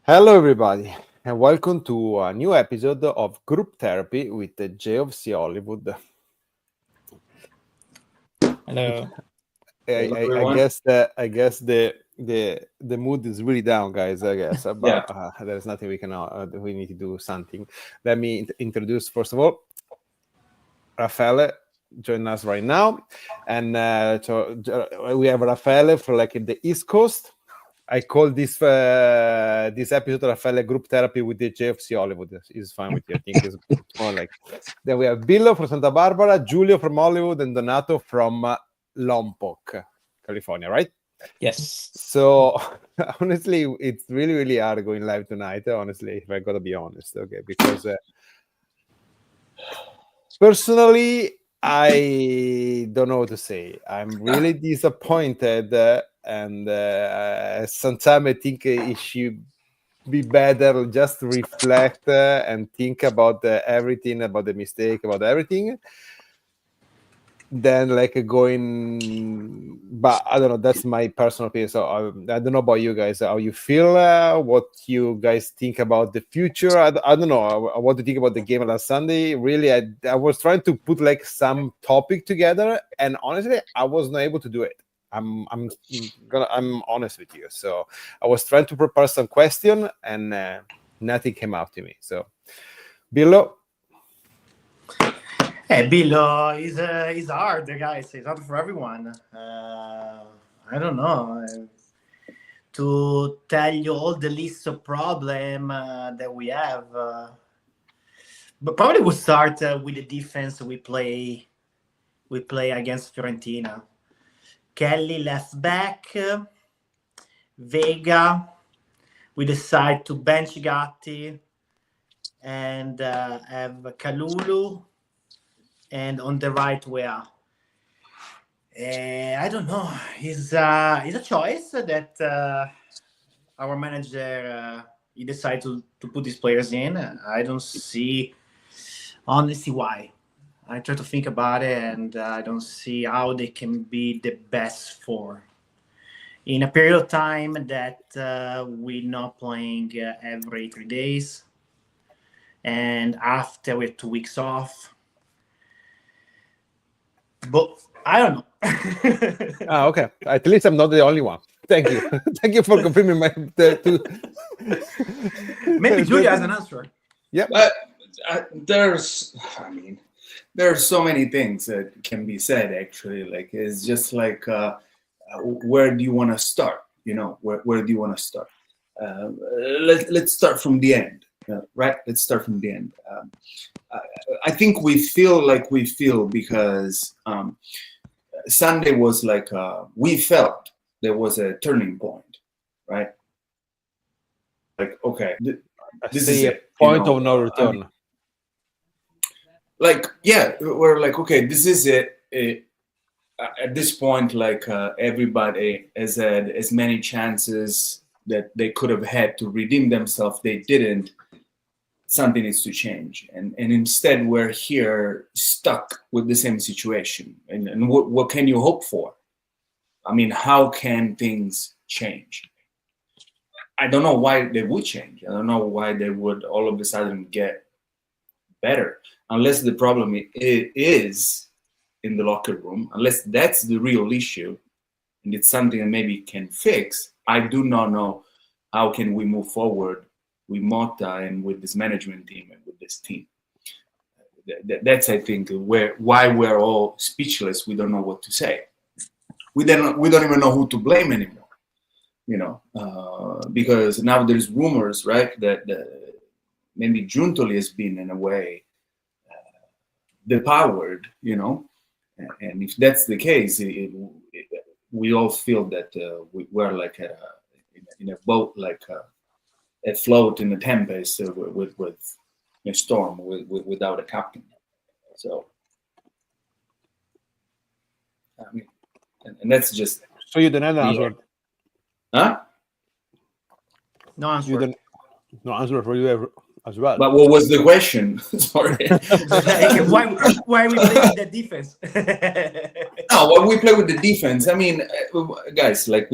Hello, everybody, and welcome to a new episode of Group Therapy with the J of C Hollywood. Hello. Hello, I everyone. guess the mood is really down, guys. I guess, Yeah. but there's nothing we can. We need to do something. Let me introduce first of all, Raffaele join us right now, and we have Raffaele for like in the East Coast. I call this episode Raffaele Group Therapy with the JFC Hollywood. Is fine with you. I think it's more like. Then we have Billo from Santa Barbara, Giulio from Hollywood, and Donato from Lompoc, California, right? Yes. So honestly, it's really hard going live tonight. Honestly, if I gotta be honest, okay, because personally, I don't know what to say. I'm really disappointed, and sometimes I think it should be better just reflect and think about everything, about the mistake, about everything, than like going. But I don't know. That's my personal opinion. So I don't know about you guys. How you feel? What you guys think about the future? I don't know. What do you think about the game last Sunday? Really, I was trying to put like some topic together, and honestly, I was not able to do it. I'm honest with you. So I was trying to prepare some question, and nothing came out to me. So, Billo. Bill is hard, guys. It's hard for everyone. I don't know. To tell you all the list of problem that we have, but probably we'll start with the defense we play. We play against Fiorentina. Kelly left back. Vega. We decide to bench Gatti and have Kalulu. And on the right we are. I don't know. It's a choice that our manager he decided to put these players in. I don't see honestly why. I try to think about it, and I don't see how they can be the best four in a period of time that we're not playing every 3 days, and after we have 2 weeks off. But I don't know. Okay. At least I'm not the only one. Thank you. Thank you for confirming my. Maybe Julia has an answer. Yeah. But there are so many things that can be said. Actually, like it's just like where do you want to start? You know, where do you want to start? Let's start from the end, right? Let's start from the end. I think we feel like we feel because Sunday was like we felt there was a turning point, right? Like, okay, this is a it. Point of no return. Like, yeah, we're like, okay, this is it. At this point, like everybody has had as many chances that they could have had to redeem themselves. They didn't. Something needs to change, and instead we're here stuck with the same situation. And what can you hope for? I mean, how can things change? I don't know why they would change. I don't know why they would all of a sudden get better, unless the problem is in the locker room, unless that's the real issue, and it's something that maybe can fix. I do not know how can we move forward with Motta and with this management team and with this team. That's, I think, why we're all speechless. We don't know what to say. We don't even know who to blame anymore. You know, because now there's rumors, right, that maybe Giuntoli has been in a way depowered. You know, and if that's the case, we all feel that we're like in a boat, like. Afloat in a tempest with a storm without a captain. So, I mean, and that's just. So you don't have an answer. Huh? No answer. You don't. No answer for you as well. But what was the question? Sorry. why we play with the defense? No, why we play with the defense? I mean, guys, like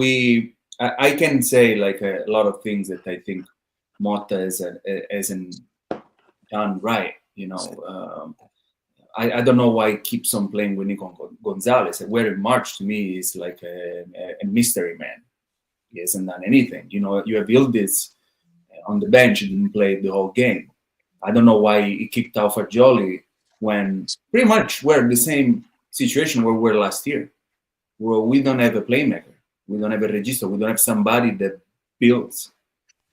I can say like a lot of things that I think Motta isn't done right. I don't know why he keeps on playing with Nico Gonzalez. Where in March to me is like a mystery man. He hasn't done anything. You have Yildiz on the bench, he didn't play the whole game. I don't know why he kicked out Fagioli when pretty much we're in the same situation where we were last year, where we don't have a playmaker, we don't have a register, we don't have somebody that builds.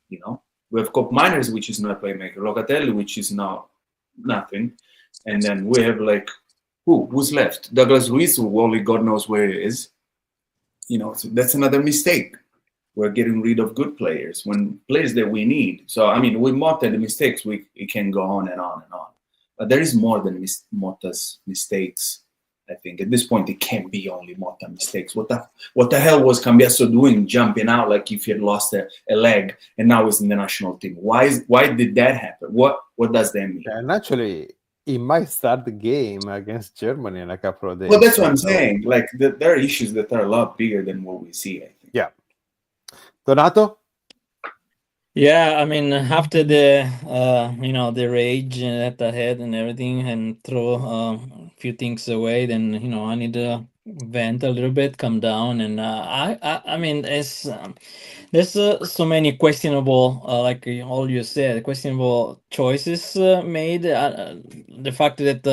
We have Cop Miners, which is not a playmaker, Locatelli, which is not nothing, and then we have like who's left? Douglas Luiz, who only God knows where he is. So that's another mistake. We're getting rid of good players when players that we need. So with Motta, the mistakes it can go on and on and on. But there is more than Motta's mistakes. I think at this point it can't be only Motta mistakes. What the hell was Cambiaso doing, jumping out like if he had lost a leg and now he's in the national team? Why did that happen? What does that mean? And actually, he might start the game against Germany in a couple of days. Well, that's what I'm saying. Like there are issues that are a lot bigger than what we see, I think. Yeah. Donato? Yeah, after the the rage at the head and everything, and throw a few things away, then I need to vent a little bit, come down, and it's there's so many questionable, like all you said, questionable choices made. The fact that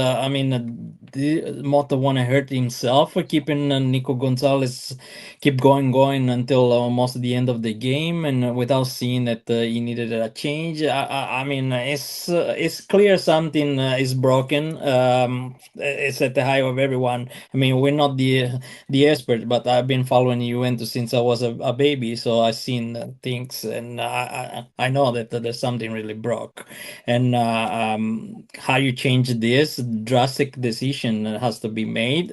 Motta want to hurt himself for keeping Nico Gonzalez keep going until almost the end of the game, and without seeing that he needed a change. It's clear something is broken. It's at the high of everyone. We're not the expert, but I've been following Juventus since I was a baby, so I've seen things, and I know that there's something really broke. And how you change this drastic decision has to be made.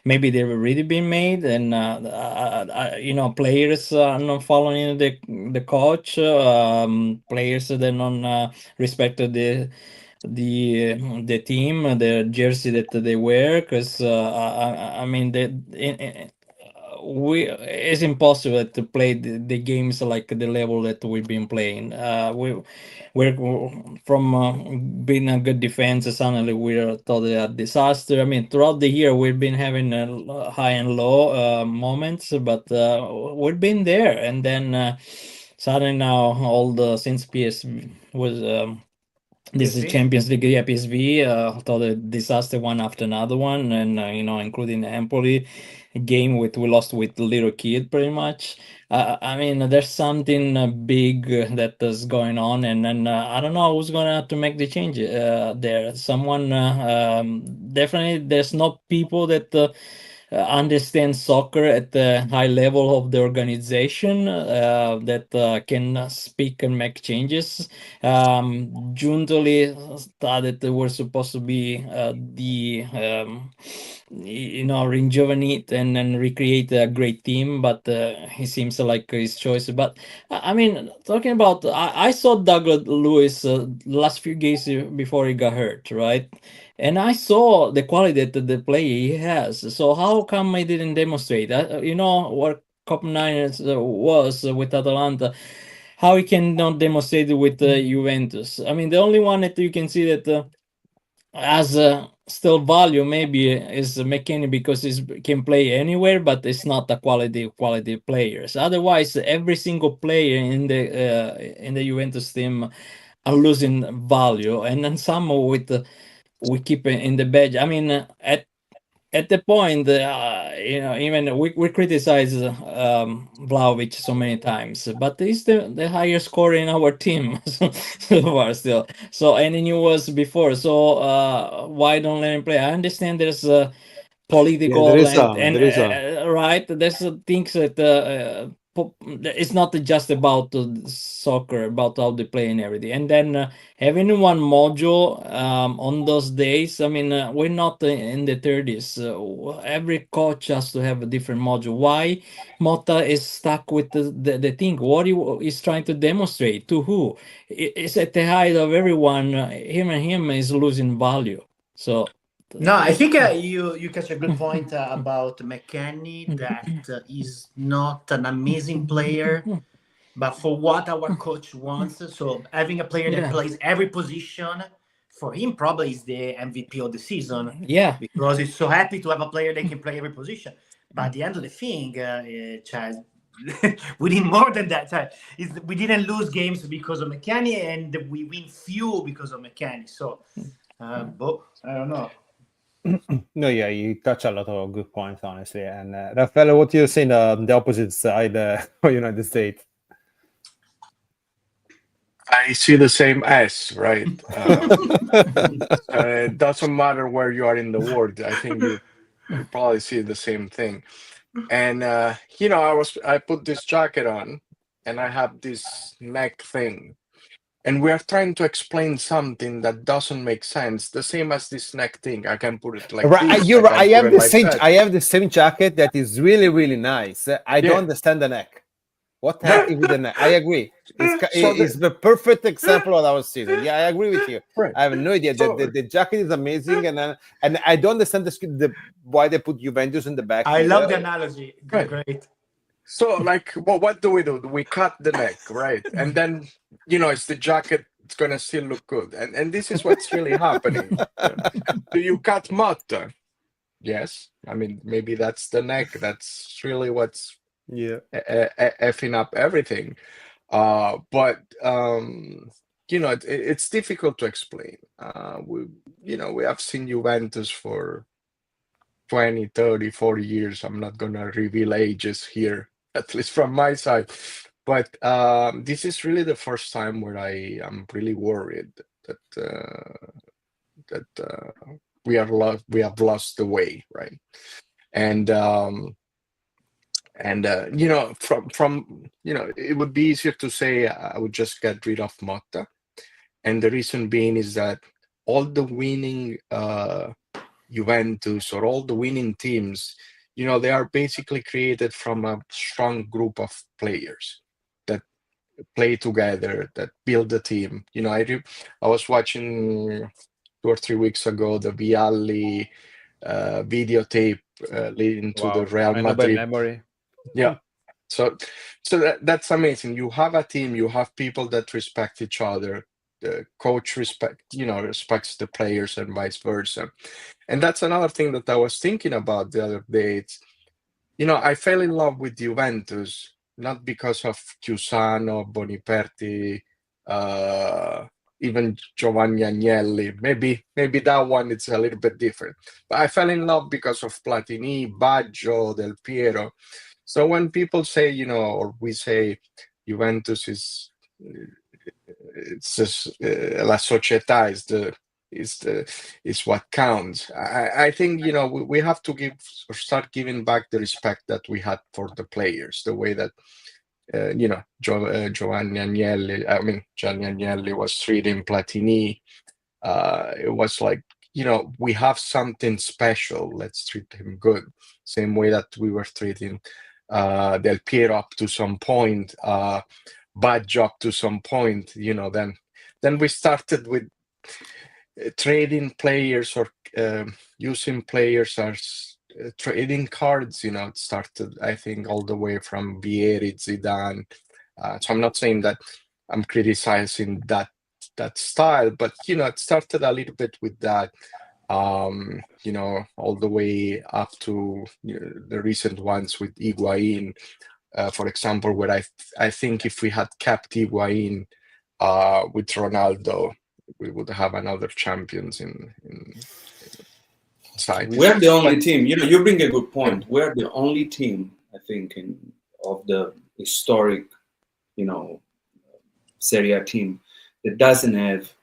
Maybe they've already been made, and players are not following the coach. Players that don't respect the team, the jersey that they wear, because it's impossible to play the games like the level that we've been playing. We're from being a good defense, suddenly we're totally a disaster. Throughout the year we've been having high and low moments, but we've been there, and then suddenly now since PSV was this is PSV? Champions League, yeah, PSV, totally disaster one after another one, and including the Empoli game we lost with little kid pretty much. There's something big that is going on, and then I don't know who's gonna have to make the change there. Someone definitely. There's not people that understand soccer at the high level of the organization that can speak and make changes. Giuntoli started that were supposed to be rejuvenate and then recreate a great team, but he seems like his choice. But talking about, I saw Douglas Lewis last few games before he got hurt, right? And I saw the quality that the player he has. So how come I didn't demonstrate that? What Cop Niners was with Atalanta, how he cannot demonstrate it with Juventus. The only one that you can see that has still value maybe is McKennie, because he can play anywhere, but it's not a quality players. Otherwise, every single player in the Juventus team are losing value, and then some with we keep it in the bench. At the point, even we criticize Vlahovic so many times, but he's the highest scorer in our team so far still. So, and he was before. So why don't let him play? I understand there's a political right. There's things that it's not just about soccer, about how they play and everything. And then having one module on those days, we're not in the 30s. Every coach has to have a different module. Why Motta is stuck with the thing? What he is trying to demonstrate to who? It's at the height of everyone. Him is losing value. So. No, I think you catch a good point about McKennie, that is not an amazing player, but for what our coach wants. So having a player that Yeah. plays every position, for him probably is the MVP of the season, Yeah. because he's so happy to have a player that can play every position. But at the end of the thing, Chaz, we need more than that. We didn't lose games because of McKennie, and we win few because of McKennie. So, but I don't know. No, yeah, you touch a lot of good points, honestly. And Raffaele, what you're saying on the opposite side for United States? I see the same S, right? It doesn't matter where you are in the world. I think you probably see the same thing. And I put this jacket on, and I have this neck thing, and we are trying to explain something that doesn't make sense. The same as this neck thing. I can put it like right, this. you're right. I can have put the it like same. that. I have the same jacket that is really, really nice. I don't understand the neck. What happened with the neck? I agree. It's the perfect example of our season. Yeah, I agree with you. Right. I have no idea. The jacket is amazing, and I don't understand why they put Juventus in the back. I love the analogy. Right. Great. So, like, well, what do? We cut the neck, right? And then, it's the jacket. It's gonna still look good, and this is what's really happening. Do you cut Motta? Yes. I mean, maybe that's the neck. That's really what's effing up everything. But it's difficult to explain. We have seen Juventus for 20, 30, 40 years. I'm not gonna reveal ages here, at least from my side. But this is really the first time where I am really worried that we have lost the way, right? And it would be easier to say I would just get rid of Motta, and the reason being is that all the winning Juventus or all the winning teams, they are basically created from a strong group of players that play together, that build a team. I was watching 2 or 3 weeks ago the Vialli videotape leading to the Real Madrid. Yeah. So that's amazing. You have a team, you have people that respect each other. The coach respects the players and vice versa. And that's another thing that I was thinking about the other day. It's, I fell in love with Juventus, not because of Chiusano, Boniperti, even Giovanni Agnelli. Maybe that one it's a little bit different. But I fell in love because of Platini, Baggio, Del Piero. So when people say, or we say Juventus is la società is what counts. I think we have to start giving back the respect that we had for the players, the way that Giovanni Agnelli was treating Platini. It was like, we have something special. Let's treat him good. Same way that we were treating Del Piero up to some point, Baggio up to some point. Then we started with trading players or using players as trading cards. It started, I think, all the way from Vieri, Zidane. So I'm not saying that I'm criticizing that style, but it started a little bit with that. All the way up to the recent ones with Higuain, for example, where I think if we had kept Higuain with Ronaldo, we would have another champions in side. We're the only team. You bring a good point. We're the only team, I think, of the historic, Serie A team that doesn't have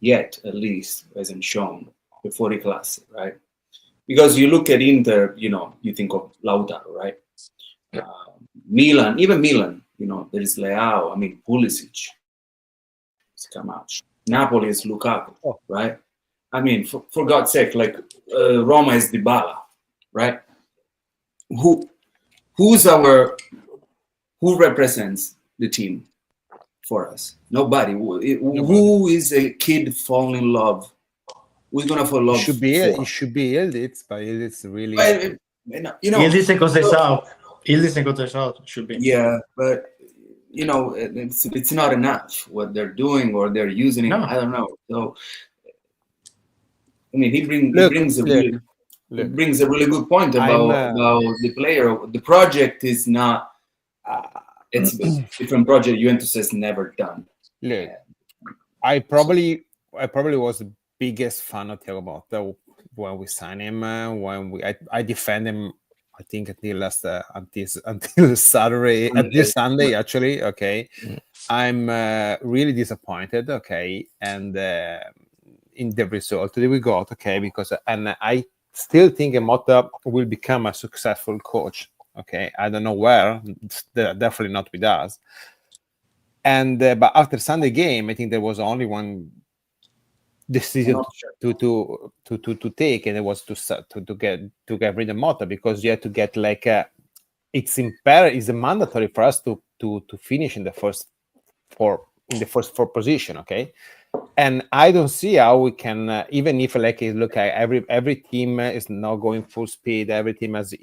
yet, at least, hasn't shown the Fuori Classe, right? Because you look at Inter, you think of Lautaro, right? Yeah. Milan, there is Leao. Pulisic. It's Camacho. Napoli is Lukaku, right? For God's sake, Roma is Dybala, right? Who represents the team for us? Nobody. Who is a kid fall in love? Who's gonna fall in love? It should be Yildiz, but Yildiz really. Yildiz and Conceição should be. Yeah, but you know, it's not enough what they're doing or they're using it. No. I don't know. So I mean, he Look, brings a look, really look. brings a really good point I'm, about the player. The project is not. It's a different project. Juventus has never done. Look, I probably was the biggest fan of Thiago Motta when we signed him. I defend him. I think until Saturday, until Sunday actually. Okay, I'm really disappointed. Okay, and in the result that we got. Okay, because and I still think Motta will become a successful coach. Okay, I don't know where. It's definitely not with us. And but after Sunday game, I think there was only one decision to take, and it was to get rid of Motta, because you had to get like it's mandatory for us to finish in the first four position. Okay, and I don't see how we can even if like look at every team is not going full speed, every team has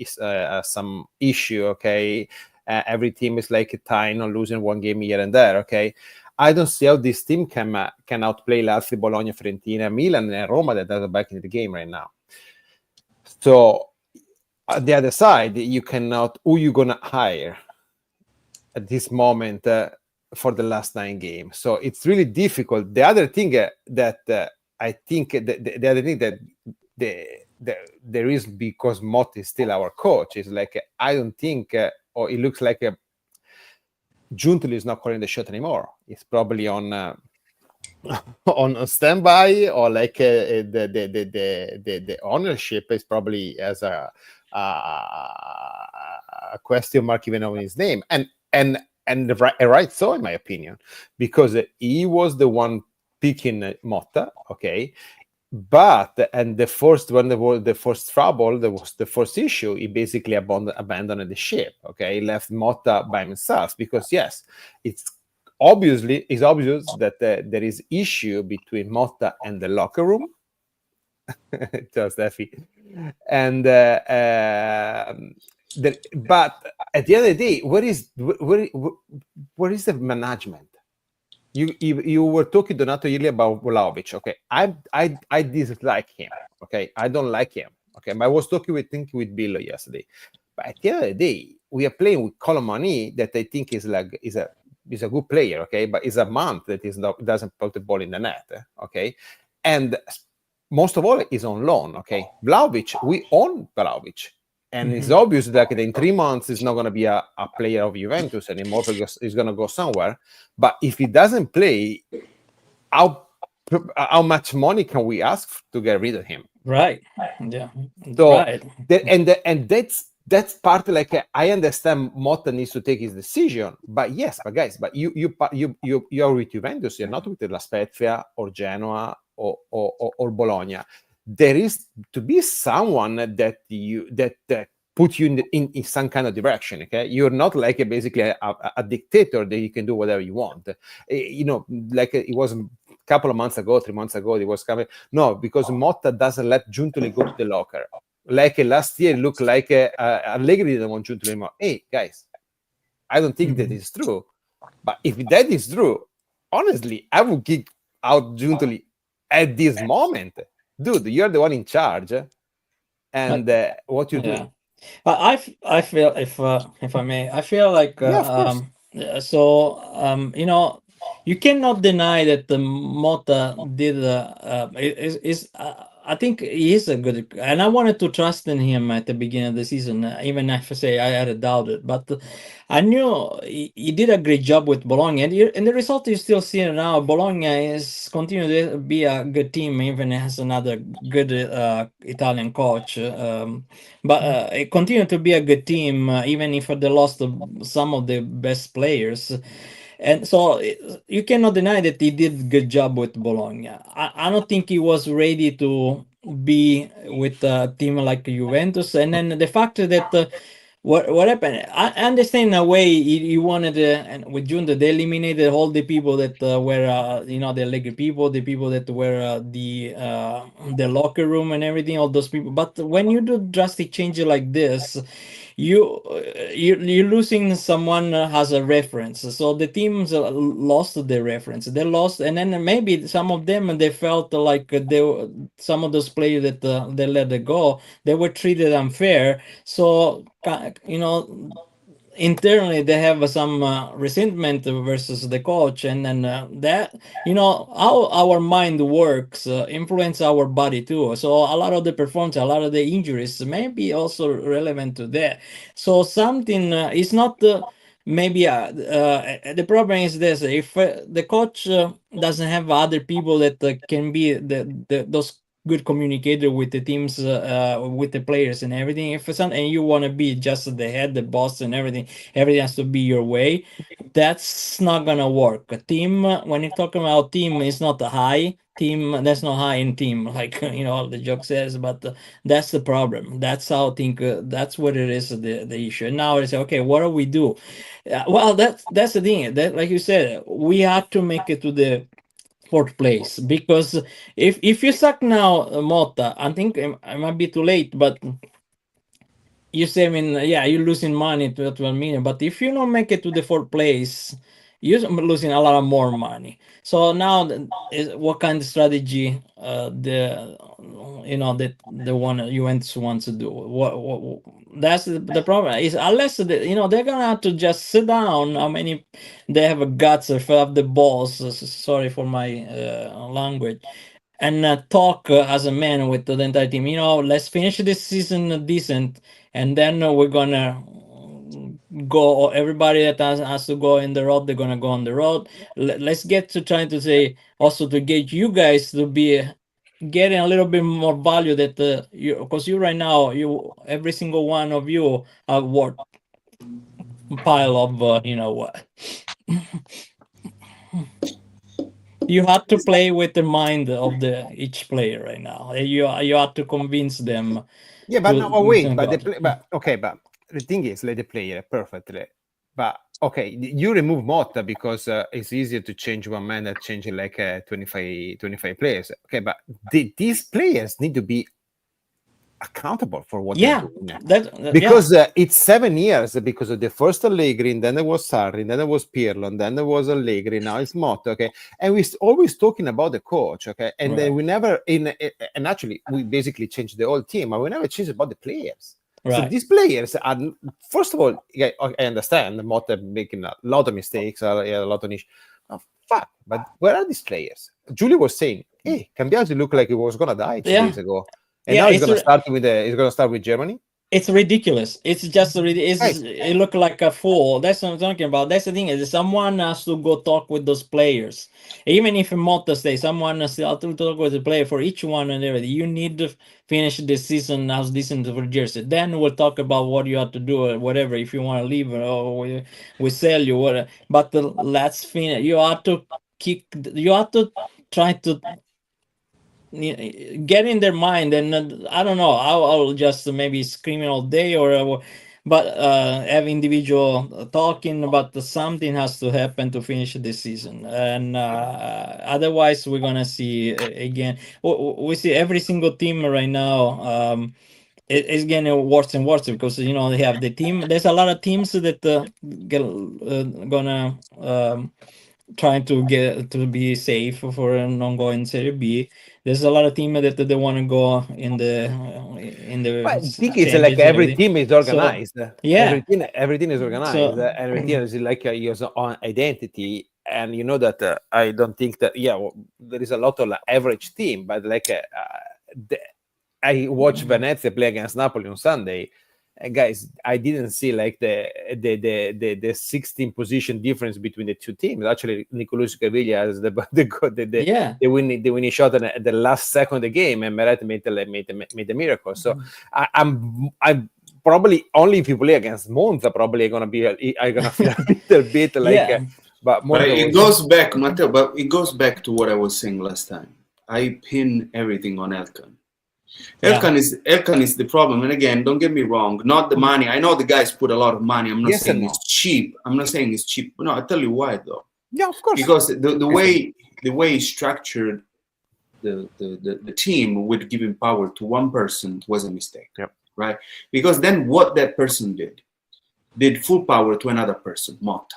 some issue. Okay, every team is like tying or losing one game here and there. Okay, I don't see how this team can outplay Lazio, Bologna, Fiorentina, Milan, and Roma that are back in the game right now. So at the other side, you cannot. Who you gonna hire at this moment for the last 9 games? So it's really difficult. The other thing that I think the other thing that there is, because Motta is still our coach, is like I don't think, or it looks like Giuntoli is not calling the shot anymore. It's probably on standby, or like the ownership is probably as a question mark even on his name, and right, so in my opinion, because he was the one picking Motta. Okay, but the first trouble, there was the first issue, he basically abandoned the ship. Okay, he left Motta by himself, because yes, it's obvious that there is issue between Motta and the locker room. Just Steffi. And but at the end of the day, where is the management? You were talking, Donato, earlier about Vlahovic. Okay, I dislike him. Okay, I don't like him. Okay, but I was talking with Bill yesterday. But at the end of the day, we are playing with Colomani, that I think is a good player. Okay, but it's a month that doesn't put the ball in the net. Okay, and most of all is on loan. Okay, Vlahovic, we own Vlahovic. And it's obvious that in 3 months he's not going to be a player of Juventus anymore, because he's going to go somewhere. But if he doesn't play, how much money can we ask to get rid of him? Right. Yeah. So right. And that's part, like I understand Motta needs to take his decision, but guys, you are with Juventus, you're not with La Spezia or Genoa or Bologna. There is to be someone that put you in some kind of direction. Okay, you're not like basically a dictator that you can do whatever you want. Like it was a couple of months ago, 3 months ago, it was coming. No, because Motta doesn't let Giuntoli go to the locker. Like last year, it looked like Allegri didn't want Giuntoli anymore. Hey guys, I don't think that is true. But if that is true, honestly, I would kick out Giuntoli at this moment. Dude, you're the one in charge, and what you do? I feel, if I may, I feel like you cannot deny that the Motta did I think he is a good, and I wanted to trust in him at the beginning of the season, even if I say I had doubted, but I knew he did a great job with Bologna, and the result you still see now. Bologna is continuing to be a good team, even has another good Italian coach, but it continued to be a good team, even if they lost some of the best players. And so you cannot deny that he did a good job with Bologna. I don't think he was ready to be with a team like Juventus. And then the fact that what happened, I understand in a way he wanted, and with Giunta, they eliminated all the people that were, the Allegri people, the people that were the locker room and everything, all those people. But when you do drastic changes like this, you're losing someone has a reference. So the teams lost their reference. They lost, and then maybe some of them they felt like some of those players that they let it go, they were treated unfair. So internally they have some resentment versus the coach, and then that how our mind works influence our body too. So a lot of the performance, a lot of the injuries may be also relevant to that. So something is not maybe the problem is this: if the coach doesn't have other people that can be those good communicator with the teams, with the players and everything. If it's and you want to be just the head, the boss, and everything has to be your way. That's not gonna work. A team, when you're talking about team, it's not a high team. That's not high in team, like the joke says. But that's the problem. That's how I think. That's what it is. The issue. And now it's okay. What do we do? Well, that's the thing. That, like you said, we have to make it to the fourth place, because if you suck now, Motta, I think it might be too late, but you say, I mean, yeah, you're losing money to 12 million, but if you don't make it to the fourth place, you're losing a lot of more money. So now, what kind of strategy the one Juventus wants to do? What that's the problem is, unless they're gonna have to just sit down. How many they have a guts or fill up the balls? Sorry for my language. And talk as a man with the entire team. Let's finish this season decent, and then we're gonna go. Everybody that has to go in the road, they're gonna go on the road. Let's get to trying to say also to get you guys to be getting a little bit more value that you, because you right now, every single one of you are worth pile of what. You have to play with the mind of each player right now. You have to convince them. Yeah, but to- no, wait, to but go. but the thing is, let the player perfectly. But okay, you remove Motta because it's easier to change one man than changing like 25 players. Okay, but these players need to be accountable for what Yeah, they're doing. that Because it's 7 years, because of the first Allegri, and then there was Sarri, and then there was Pirlo, and then there was Allegri, now it's Motta, okay? And we're always talking about the coach, okay? And then Right. we never, and actually, we basically changed the whole team, but we never changed about the players. So Right. these players are, first of all, I understand Motta making a lot of mistakes, a lot of niche. Oh, fuck, but where are these players? Giulio was saying, hey, Cambiasi looked like he was going to die 2 days ago. And Yeah, now he's it's going to start with Germany. It's ridiculous. It's just Guys, it look like a fool. That's what I'm talking about. That's the thing, is someone has to go talk with those players. Even if Motta stays, someone has to talk with the player for each one and everything. You need to finish the season as decent for Jersey. Then we'll talk about what you have to do or whatever. If you want to leave or we sell you, whatever. But let's finish. You have to try to get in their mind, and I don't know, I'll just maybe screaming all day but have individual talking about something has to happen to finish this season, and otherwise we're gonna see again, we see every single team right now, it's getting worse and worse, because they have the team, there's a lot of teams that gonna trying to get to be safe for an ongoing Serie B. There's a lot of teams that they want to go in the but I think it's like Champions and every everything. team is organized. Yeah. Everything is organized. So Every team is like his own identity. And you know that I don't think that, there is a lot of average team, but like I watched Venezia play against Napoli on Sunday. Guys, I didn't see like the 16 position difference between the two teams. Actually, Nicolas Caviglia has the winning shot at the last second of the game, and Meret made the miracle. So I'm probably, only if you play against Monza, probably gonna feel a little bit like. But it goes back, Matteo. But it goes back to what I was saying last time. I pin everything on Elkan. Elkan is the problem. And again, don't get me wrong, not the money. I know the guys put a lot of money. I'm not saying it's cheap. I'm not saying it's cheap. No, I'll tell you why though. Yeah, of course. Because the way he structured the team with giving power to one person was a mistake. Yep. right? Because then what that person did full power to another person, Motta.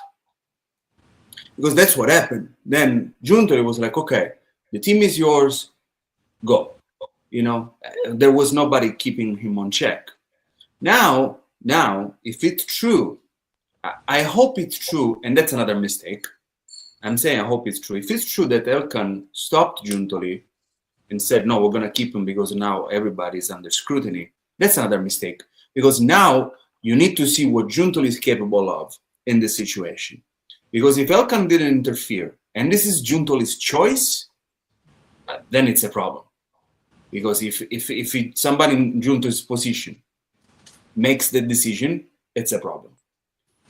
Because that's what happened. Then Giuntoli was like, okay, the team is yours, go. You know, there was nobody keeping him on check. Now, if it's true, I hope it's true, and that's another mistake. I'm saying I hope it's true. If it's true that Elkan stopped Giuntoli and said, no, we're going to keep him because now everybody's under scrutiny, that's another mistake. Because now you need to see what Giuntoli is capable of in this situation. Because if Elkan didn't interfere, and this is Giuntoli's choice, then it's a problem. Because if somebody in Giuntoli's position makes the decision, it's a problem.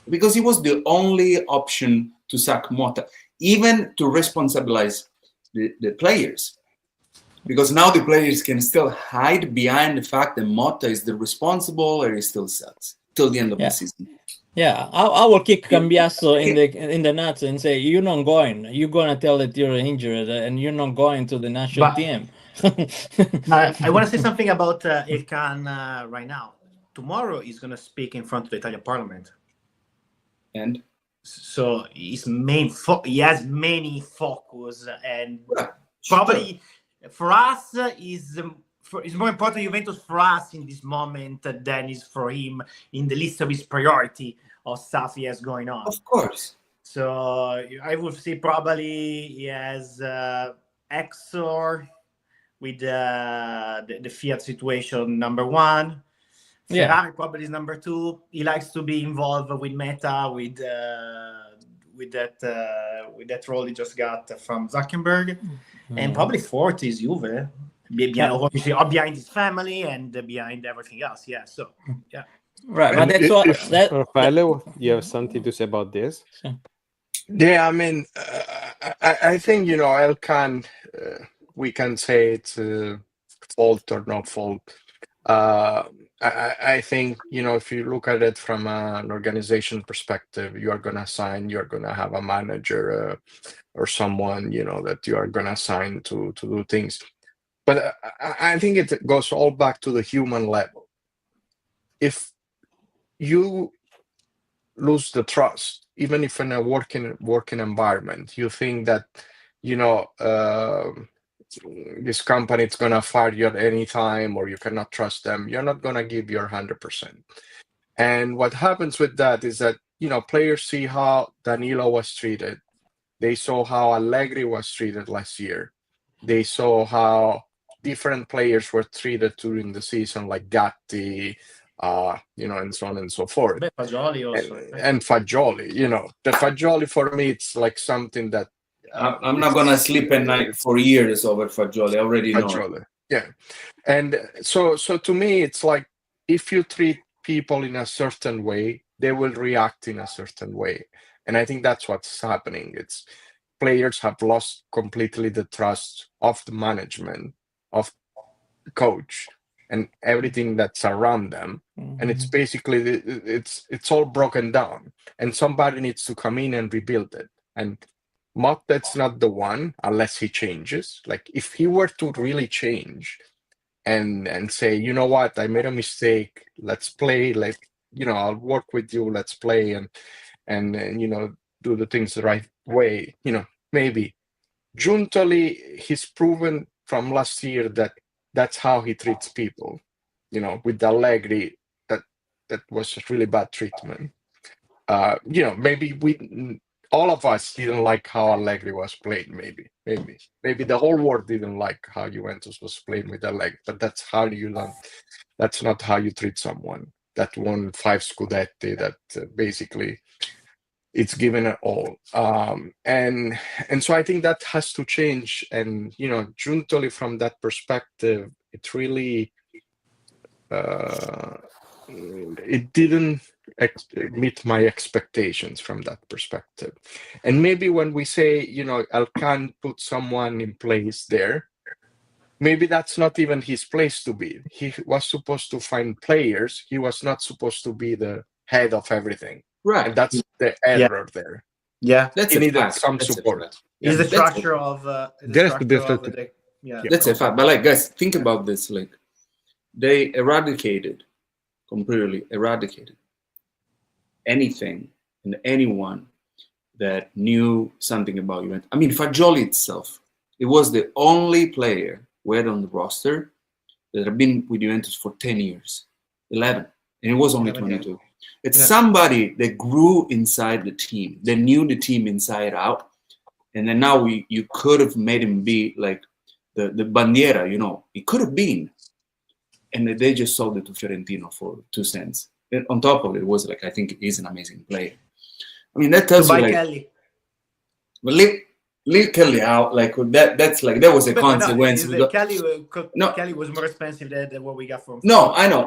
Because he was the only option to sack Motta, even to responsabilize the players. Because now the players can still hide behind the fact that Motta is the responsible, or he still sucks till the end of the season. Yeah, I will kick Cambiasso in the nuts and say, you're not going. You're going to tell that you're injured and you're not going to the national team. I want to say something about Elkan right now. Tomorrow he's going to speak in front of the Italian Parliament. And so his he has many focus, and probably for us it's more important Juventus for us in this moment than is for him in the list of his priority of stuff he has going on. Of course. So I would say probably he has Exor with the Fiat situation number one. Ferrari probably is number two. He likes to be involved with Meta, with that role he just got from Zuckerberg, and probably fourth is Juve. Obviously, behind his family and behind everything else. Yeah. So yeah. Right, but that's what. Raffaele, you have something to say about this? Yeah, I mean, I think Elkan. We can say it's fault or not fault. I think, if you look at it from an organization perspective, you're going to have a manager or someone, that you are going to assign to do things. But I think it goes all back to the human level. If you lose the trust, even if in a working environment, you think that, this company is going to fire you at any time, or you cannot trust them, you're not going to give your 100%. And what happens with that is that, players see how Danilo was treated. They saw how Allegri was treated last year. They saw how different players were treated during the season, like Gatti, and so on and so forth. Fagioli also. And Fagioli, the Fagioli for me, it's like something that I'm not gonna sleep at night for years over Fagioli. I already know. Fagioli. Yeah, and so to me, it's like if you treat people in a certain way, they will react in a certain way, and I think that's what's happening. It's players have lost completely the trust of the management, of the coach, and everything that's around them, and it's basically it's all broken down, and somebody needs to come in and rebuild it. And Motta's not the one unless he changes. Like if he were to really change and say, you know what, I made a mistake, let's play, I'll work with you, let's play and do the things the right way, maybe. Giuntoli, he's proven from last year that that's how he treats people. With Allegri, that was really bad treatment. Maybe all of us didn't like how Allegri was played. Maybe the whole world didn't like how Juventus was playing with Allegri. But that's how you learn. That's not how you treat someone that won 5 Scudetti. That basically it's given it all. And so I think that has to change. And Giuntoli, from that perspective, it really it didn't meet my expectations from that perspective. And maybe when we say, Elkan put someone in place there, maybe that's not even his place to be. He was supposed to find players. He was not supposed to be the head of everything. Right. And that's the error there. Yeah. That's he a needed fact. some That's support. Is the structure of There has to be yeah. That's a fact. But guys, think about this. They eradicated completely eradicated anything and anyone that knew something about Juventus. I mean, Fagioli itself, it was the only player we had on the roster that had been with Juventus for 10 years, 11, and it was only 22. It's somebody that grew inside the team, that knew the team inside out, and then now you could have made him be like the bandiera, you know, it could have been, and they just sold it to Fiorentino for 2 cents. And on top of it, was like, I think he's an amazing player. I mean, that tells you like, Kelly. But leave Kelly out, like that's like that was a consequence. Kelly was more expensive than what we got from. No, I know,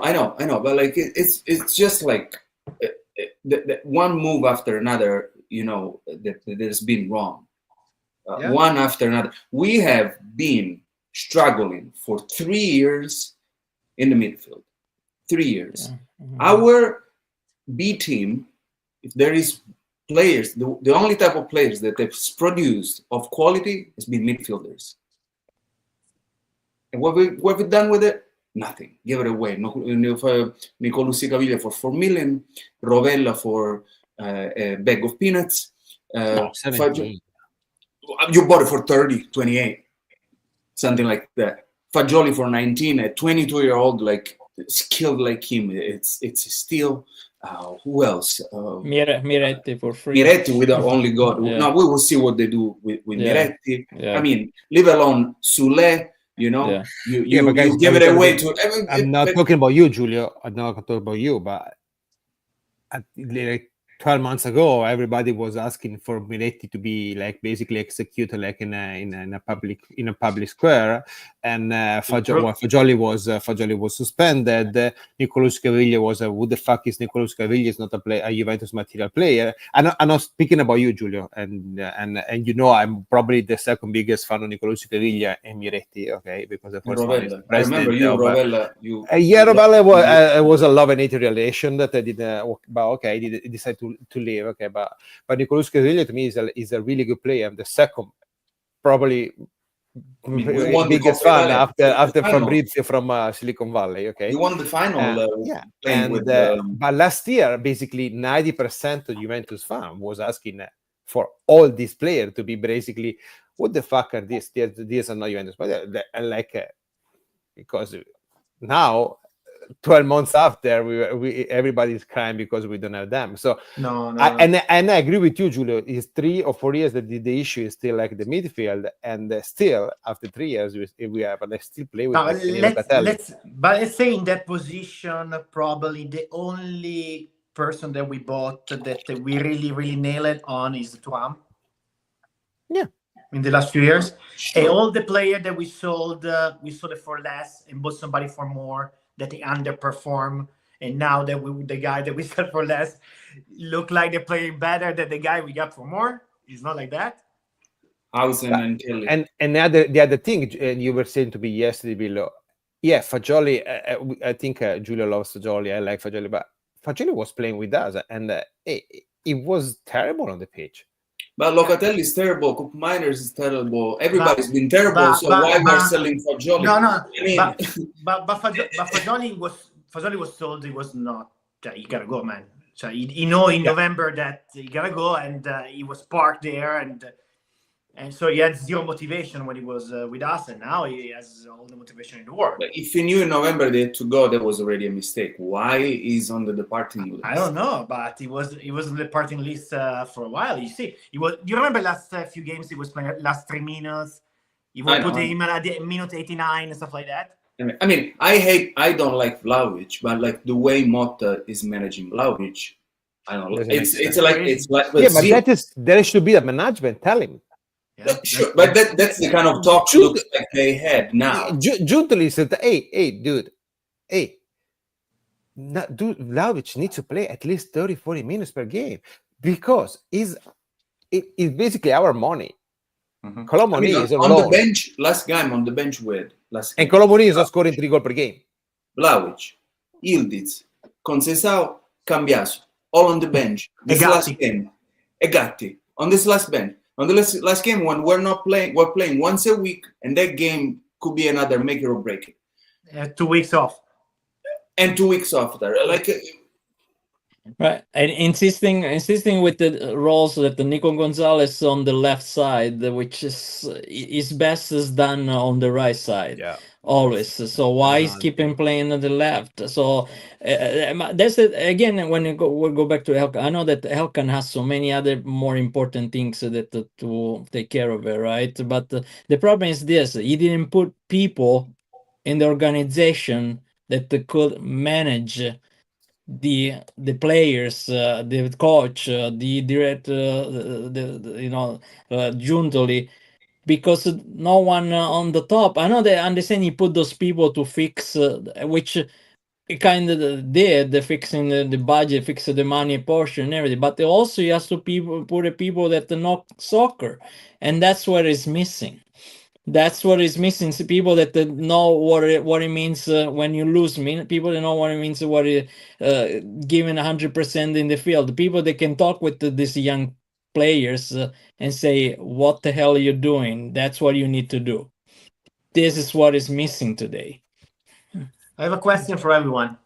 but like it's just like the one move after another, you know, that has been wrong. One after another. We have been struggling for 3 years in the midfield. 3 years. Yeah. Mm-hmm. Our B team, if there is players, the only type of players that they've produced of quality has been midfielders. And what have we done with it? Nothing. Give it away. Nicolussi Caviglia for 4 million, Rovella for a bag of peanuts. 17. You bought it for 30, 28, something like that. Fagioli for 19, a 22-year-old like skilled like him. It's still. Who else? Miretti for free. Miretti, we don't only got. No, we will see what they do with Miretti. Yeah. I mean, leave alone Sule. You know, you guys, give it away to. I'm not talking about you, Giulio. I'm not talking about you, but like 12 months ago, everybody was asking for Miretti to be like basically executed like in a public square, and Fagioli was suspended. Nicolussi Caviglia was who the fuck is Nicolussi Caviglia? Is not a Juventus material player. I'm not speaking about you, Giulio, and you know I'm probably the second biggest fan of Nicolussi Caviglia and Miretti. Okay, because the first one is the president. I remember you, Rovella. Rovella was a love and hate relation that I did. But okay, he decided to leave. Okay, but Nicolussi Caviglia to me is a really good player. I'm the second, probably biggest fan after Fabrizio from Silicon Valley. Okay, you won the final. But last year, basically 90% of Juventus fan was asking for all these players to be basically, what the fuck are these? These are not Juventus, but because now 12 months after everybody's crying because we don't have them. So and I agree with you, Giulio. It's 3 or 4 years that the issue is still like the midfield, and still after 3 years we have still play with let's say in that position, probably the only person that we bought that we really nailed on is Thuram. Yeah. In the last few years. Sure. And all the players that we sold it for less and bought somebody for more, that they underperform, and now that the guy that we sold for less look like they're playing better than the guy we got for more. It's not like that. And the other thing, and you were saying to me yesterday below, Fagioli. I think Giulio loves Fagioli. I like Fagioli, but Fagioli was playing with us, and it was terrible on the pitch. But Locatelli is terrible. Koop Meiners is terrible. Everybody's been terrible. So why we're selling Fagioli? No. But Fagioli was told he was not. You gotta go, man. So in November that you gotta go, and he was parked there, and so he had zero motivation when he was with us, and now he has all the motivation in the world. But if he knew in November they had to go, that was already a mistake. Why is on the departing list? I don't know, but he was on the departing list for a while. You see, he was. You remember last few games he was playing last 3 minutes. He was putting him at minute 89 and stuff like that. I mean, I don't like Vlahovic, but like the way Motta is managing Vlahovic, I don't like. It's like but there should be a management. Tell him. Yeah, sure, but that's the kind of talk looks like they had now. Giuntoli said, hey, dude, Vlahovic needs to play at least 30-40 minutes per game because it's basically our money. Mm-hmm. Colomoni is on the bench. Last game on the bench with and Colomoni is not scoring 3 goals per game. Vlahovic, Ildiz, Conceição, Cambiaso, all on the bench. This last game, Egatti on this last bench. On the last game, when we're playing once a week, and that game could be another make it or break it. 2 weeks off. and 2 weeks after. Like, Right, and insisting with the roles that the Nico Gonzalez on the left side, which is best is done on the right side. Yeah. Always. So why is Exactly. keeping playing on the left? So that's it again. When we'll go back to Helkan, I know that Helkan has so many other more important things that to take care of it, right? But the problem is this: he didn't put people in the organization that could manage the players, the coach, the director, jointly, because no one on the top. I know they understand he put those people to fix, which he kind of did, the fixing the budget, fix the money portion and everything. But also he has to put the people that know soccer, and that's what is missing. That's what is missing. People that know what it means when you lose. People that know what it means. What it giving 100% in the field. People that can talk with these young players and say, "What the hell are you doing? That's what you need to do." This is what is missing today. I have a question for everyone.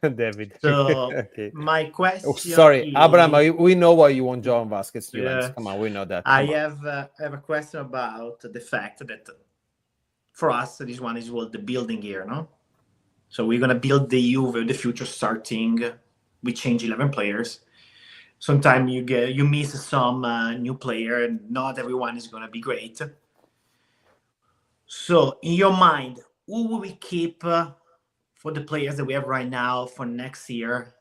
David. So Okay. my question. Oh, sorry, is, Abraham. We know why you want John Vasquez to Yeah. Juventus. Come on, we know that. I Come on. have a question about the fact that for us this one is the building year, no? So we're gonna build the Juve, the future starting. We change 11 players. Sometimes you miss some new player, and not everyone is gonna be great. So in your mind, who will we keep for the players that we have right now for next year,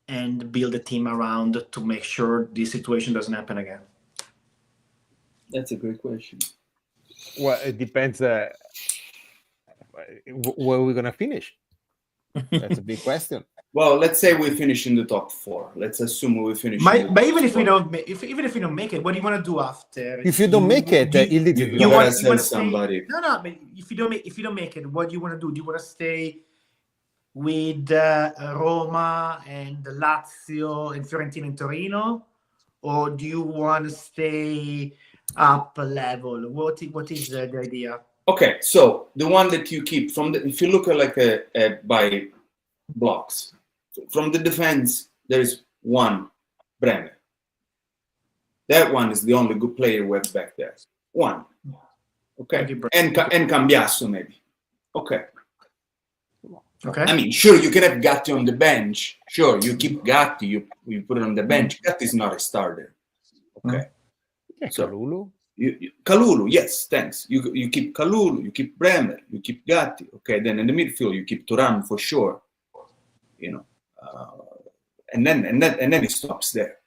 and build a team around to make sure this situation doesn't happen again? that's a great question. Well, it depends where we're gonna finish. That's a big question. Well, let's say we finish in the top 4. Let's assume we finish. But even if we don't, even if we don't make it, what do you want to do after? If you don't make it, You you gotta want sell to somebody. Stay, no. But if you don't make it, what do you want to do? Do you want to stay with Roma and Lazio and Fiorentina and Torino, or do you want to stay up a level? What is the idea? Okay, so the one that you keep if you look at by blocks, from the defense, there is one, Bremer. That one is the only good player we have back there. One. Okay. And Cambiasso maybe. Okay. Okay. I mean, sure, you can have Gatti on the bench. Sure, you keep Gatti, you put it on the bench. Gatti is not a starter. Okay. So Kalulu. Kalulu, yes, thanks. You keep Kalulu, you keep Bremer, you keep Gatti. Okay, then in the midfield you keep Thuram for sure. And then it stops there.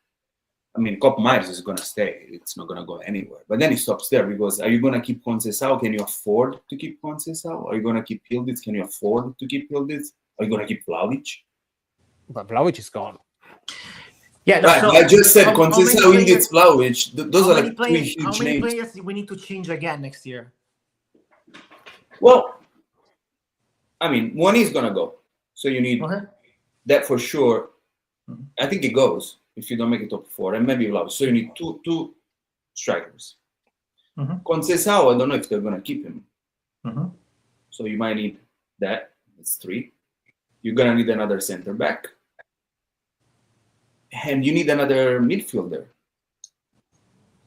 I mean, Cop Myers is gonna stay. It's not gonna go anywhere. But then it stops there because are you gonna keep Conceição? Can you afford to keep Conceição? Are you gonna keep Pildic? Can you afford to keep Pildic? Are you gonna keep Vlahovic? But Vlahovic is gone. Yeah, Right. I just said Conceição, Pildic, Vlahovic. Those are like 3 huge How many names. players do we need to change again next year? Well, I mean, one is gonna go, so you need that for sure. I think it goes if you don't make it top 4, and maybe Vlahovic. So you need two strikers. Conceição, I don't know if they're gonna keep him. So you might need that. It's 3. You're gonna need another center back, and you need another midfielder.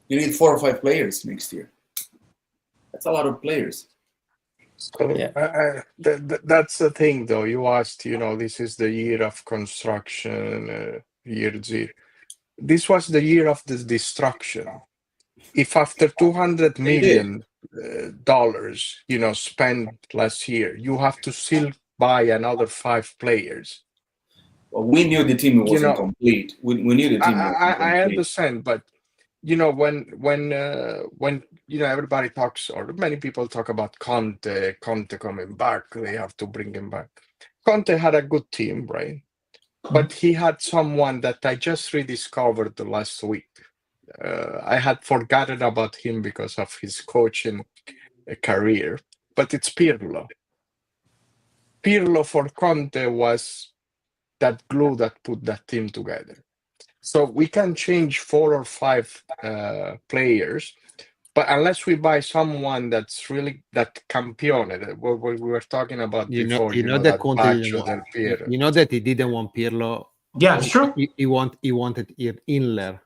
You need 4 or 5 players next year. That's a lot of players. That's the thing, though. You asked, this is the year of construction, year 0. This was the year of the destruction. If after $200 million spent last year, you have to still buy another 5 players. Well, we knew the team wasn't complete. We knew the team wasn't complete. I understand, but when everybody talks, or many people talk about Conte coming back, they have to bring him back. Conte had a good team, right? But he had someone that I just rediscovered the last week. I had forgotten about him because of his coaching career, but it's Pirlo. Pirlo for Conte was that glue that put that team together. So we can change 4 or 5 players, But unless we buy someone that's really that campione, what we were talking about before, that that Conte Baggio didn't del want, Piero. you know that he didn't want Pirlo. Yeah, it's true. He wanted Inler.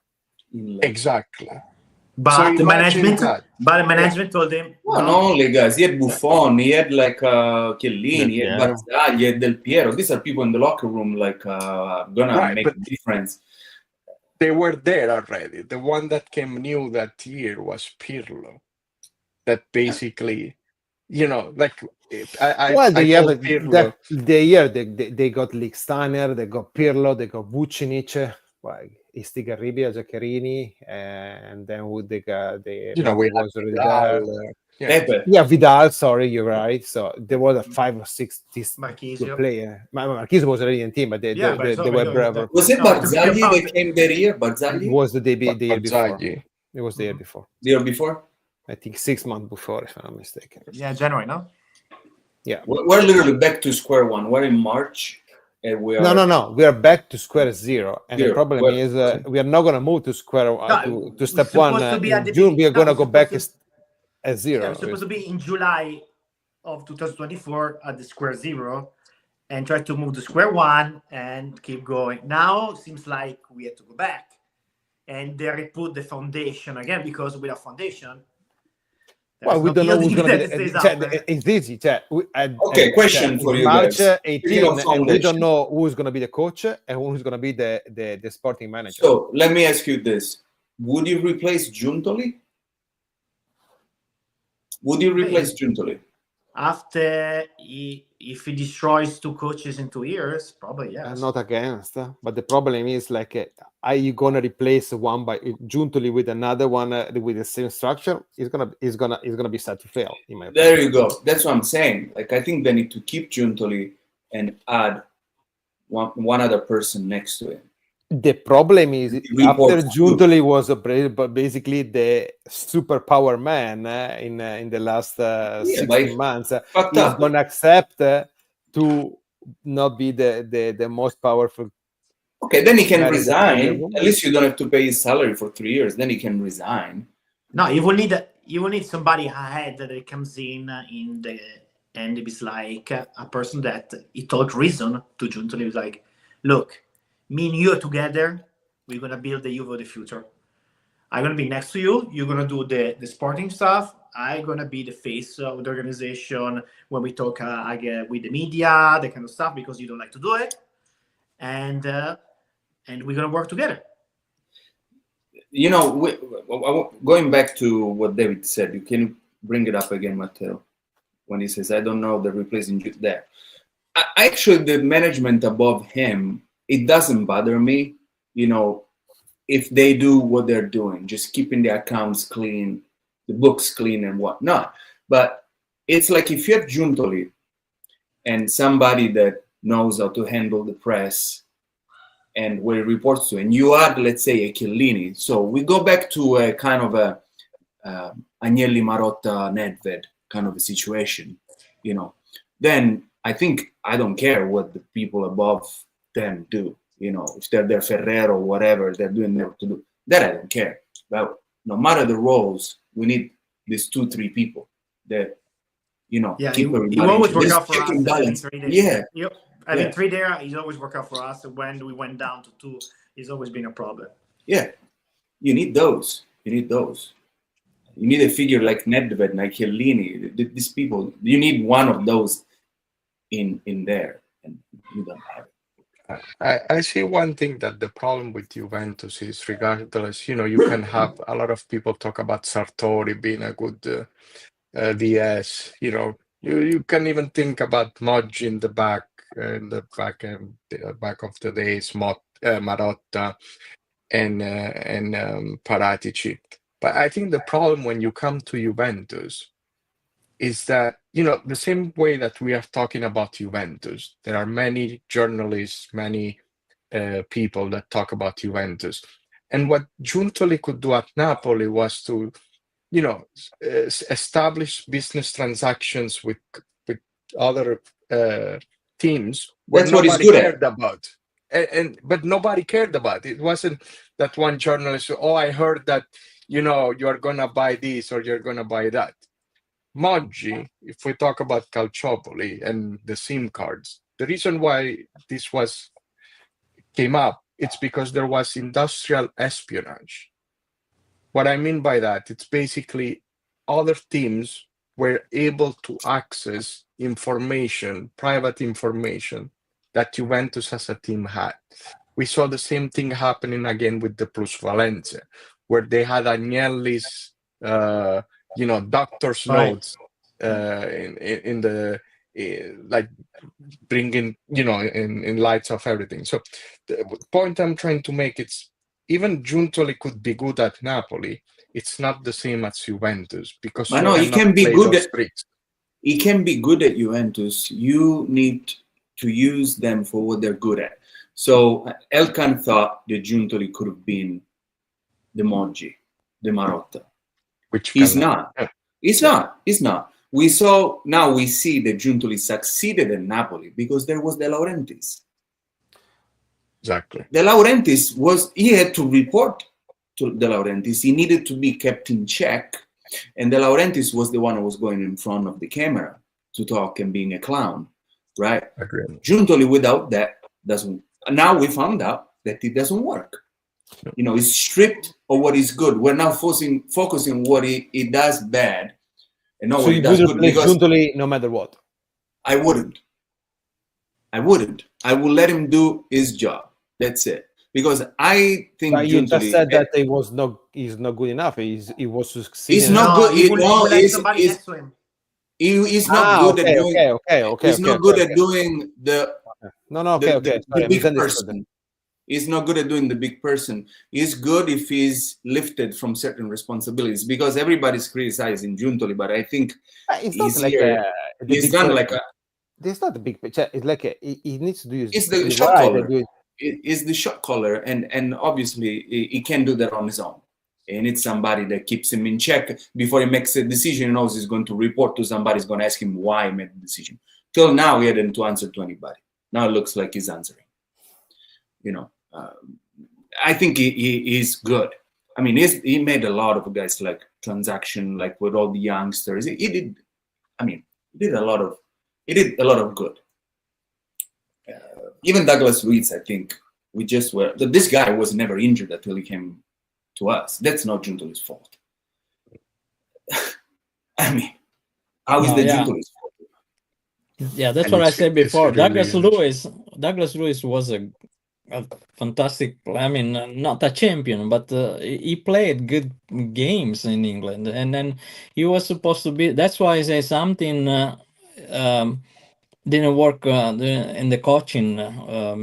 Exactly. But So the imagine management, that. but the management told him, Well, no. not only guys, he had Buffon, he had like Chiellini, he had Del Piero. Barzagli, he had Del Piero. These are people in the locker room like gonna Right, make but- a difference. They were there already. The one that came new that year was Pirlo. That basically, like I Well, they told have Pirlo. the year they got Lichtsteiner, they got Pirlo, they got Vucinic, Istigarribia, Giaccherini, and then who they got the We was had already there. Vidal, Pepe. Yeah, Vidal. Sorry, you're right. So there was a 5 or 6 good Marchisio. player. Marquise was already in team, but they Yeah, but they it's were already- brother. Was it No, it took him Barzagli about- that came that year? It Barzagli? was the year before. Barzagli. It was the year before. The year before? I think 6 months before, if I'm not mistaken. Yeah, January, no? Yeah. We're literally back to square one. We're in March, and we are. No. We are back to square zero, and the Zero. problem Well- is we are not going to move to square No, to step it's one supposed to be at in the June. We are beginning- going to no, go it's back supposed as zero. Yeah, it's supposed to be in July of 2024 at the square zero and try to move to square one and keep going. Now it seems like we have to go back and they reput the foundation again because without foundation. Well, we there's don't no know who's going building to be. that stays up, man. It's easy. Okay, question it's for you March guys. 18, Speaking of and we foundation. don't know who's going to be the coach and who's going to be the sporting manager. So let me ask you this: would you replace Giuntoli? Would you replace Giuntoli? After if he destroys 2 coaches in 2 years, probably yes. I'm not against, but the problem is are you gonna replace one by Giuntoli with another one with the same structure? It's gonna be set to fail. In my opinion. There you go. That's what I'm saying. Like I think they need to keep Giuntoli and add one other person next to him. The problem is Report after Giuntoli was basically the superpower man in the last 16 months, Fucked he's up. gonna accept to not be the most powerful. Okay, then he can That is the resign. problem. At least you don't have to pay his salary for 3 years. Then he can resign. No, you will need somebody ahead that comes in the and it's like a person that he told reason to Giuntoli. He was like, look, me and you are together. We're gonna build the Juve of the future. I'm gonna be next to you. You're gonna do the sporting stuff. I'm gonna be the face of the organization when we talk with the media, that kind of stuff, because you don't like to do it, and we're gonna work together. You know, going back to what David said, you can bring it up again, Matteo, when he says, I don't know the replacing you there. Actually, the management above him, it doesn't bother me, if they do what they're doing, just keeping the accounts clean, the books clean and whatnot. But it's like if you have Giuntoli and somebody that knows how to handle the press and where it reports to, and you add, let's say, a Chiellini. So we go back to a kind of a Agnelli, Marotta, Nedved kind of a situation, then I think I don't care what the people above them do. If they're Ferrero or whatever they're doing there to do, that I don't care. But no matter the roles, we need these 2-3 people that Yeah, keep he everybody always in work this out for us. checking balance. 3 days. Yeah, Having 3 there, he's always worked out for us. When we went down to 2, it's always been a problem. yeah. You need those. You need a figure like Nedved, like Chiellini. These people, you need one of those in there, and you don't have it. I see one thing that the problem with Juventus is, regardless, you can have a lot of people talk about Sartori being a good DS. You can even think about Moggi in the back of the days, Marotta and Paratici. But I think the problem when you come to Juventus is that, the same way that we are talking about Juventus, there are many journalists, many people that talk about Juventus. And what Giuntoli could do at Napoli was to, establish business transactions with other teams where That's what he's nobody good at. cared about. But nobody cared about it. It wasn't that one journalist, I heard that you're gonna buy this or you're gonna buy that. Moggi, if we talk about Calciopoli and the SIM cards, the reason why this came up, it's because there was industrial espionage. What I mean by that, it's basically other teams were able to access information, private information that Juventus as a team had. We saw the same thing happening again with the Plusvalenze, where they had Agnelli's, doctor's Right. notes in the like bringing, in lights of everything. So the point I'm trying to make, it's even Giuntoli could be good at Napoli. It's not the same as Juventus because I you know he cannot can be play good those at tricks. he can be good at Juventus. You need to use them for what they're good at. So Elkan thought that Giuntoli could have been the Moggi, the Marotta. Which He's cannot. not. He's not. He's not. We see that Giuntoli succeeded in Napoli because there was De Laurentiis. Exactly. De Laurentiis he had to report to De Laurentiis. He needed to be kept in check. And De Laurentiis was the one who was going in front of the camera to talk and being a clown, right? Agreed. Giuntoli without that doesn't. Now we found out that it doesn't work. He's stripped of what is good. We're now focusing what he does bad, and not So what he you does would good. replace Because Giuntoli no matter what. I wouldn't. I will let him do his job. That's it. Because I think But you just Giuntoli said that he's not good enough. He was succeeding. He's not good. He would like he's somebody next to him. he's not good at doing. Okay. He's not good at doing the Okay. Sorry, I big misunderstood. person. He's not good at doing the big person. He's good if he's lifted from certain responsibilities, because everybody's criticizing Giuntoli, but I think It's not he's like here. He's done like a. It's not a big picture. It's like he needs to do his. It's the his shot right caller. and do it. Is the shot caller, and obviously he can't do that on his own. He needs somebody that keeps him in check before he makes a decision. He knows he's going to report to somebody. He's going to ask him why he made the decision. Till now, he hadn't to answer to anybody. Now it looks like he's answering. I think he's good. I mean, he made a lot of guys like transaction, like with all the youngsters. He did a lot of good. Even Douglas Luiz, I think this guy was never injured until he came to us. That's not Giuntoli's fault. I mean, how is that Giuntoli's fault? Yeah, that's And what I it's- said it's before. really Douglas Luiz was a fantastic. I mean, not a champion, but he played good games in England, and then he was supposed to be. That's why I say something didn't work in the coaching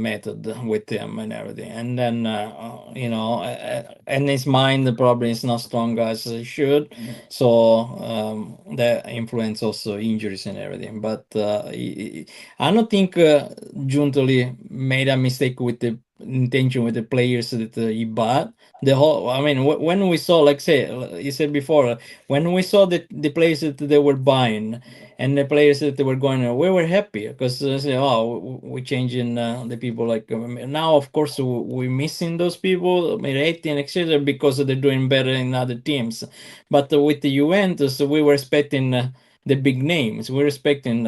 method with him and everything, and then and his mind probably is not strong as it should, so that influence also injuries and everything. But I don't think Giuntoli made a mistake with the intention with the players that he bought. When we saw, like say you said before, when we saw the players that they were buying and the players that they were going, we were happy because we're changing the people. Like now, of course, we're missing those people, Miretti and etc., because they're doing better in other teams. But with the Juventus, we were expecting the big names. We're expecting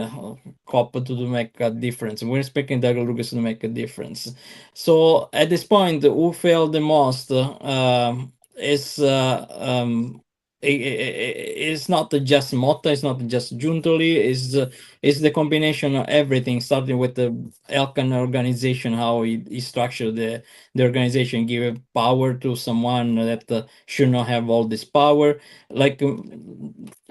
Coppa to make a difference. We're expecting Douglas Luiz to make a difference. So at this point, who failed the most is it's not just Motta, it's not just Giuntoli, it's the combination of everything, starting with the Elkan organization, how he structured the organization, give power to someone that should not have all this power. Like